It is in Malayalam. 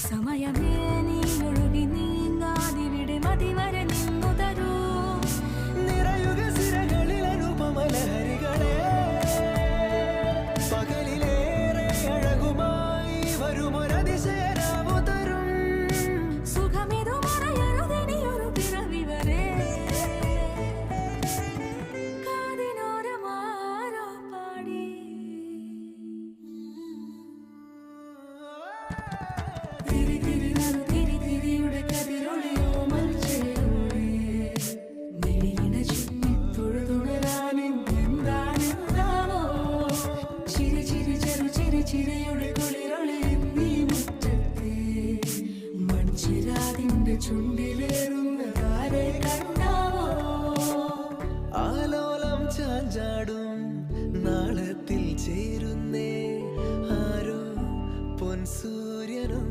സമയമേ നീ ഒഴുകി നീങ്ങാതിവിടെ മതിവരെ നിന്നു തരൂ. നിറയുക സിരകളിൽ അനുപമലഹരികളെ, പകലിലേറെ അഴകുമായി വരുമൊരതിശയരാവു തരും. സുഖമിതു മറയരുതെനിയൊരു പിറവി വരെ. കാതിനോരമാരോ പാടി തിരി തിരി നറു തിരി തിരിയുടെ കതിരൊളിയോ മൽച്ചേരുളേ. മിഴിയിണ ചുറ്റി തൊഴുതുണരാനെന്താണെന്താവോ. ചിരി ചിരി ചെറു ചിരി ചിരിയുടെ കുളിരൊളി നീ മുറ്റത്തെ മൺചിരാതിന്റെ ചുണ്ടിലേറുന്നതാരെ കണ്ടാവോ. ആലോലം ചാഞ്ചാടും നാളത്തിൽ ചേരുന്നേ ആരോ പൊൻസൂര്യനും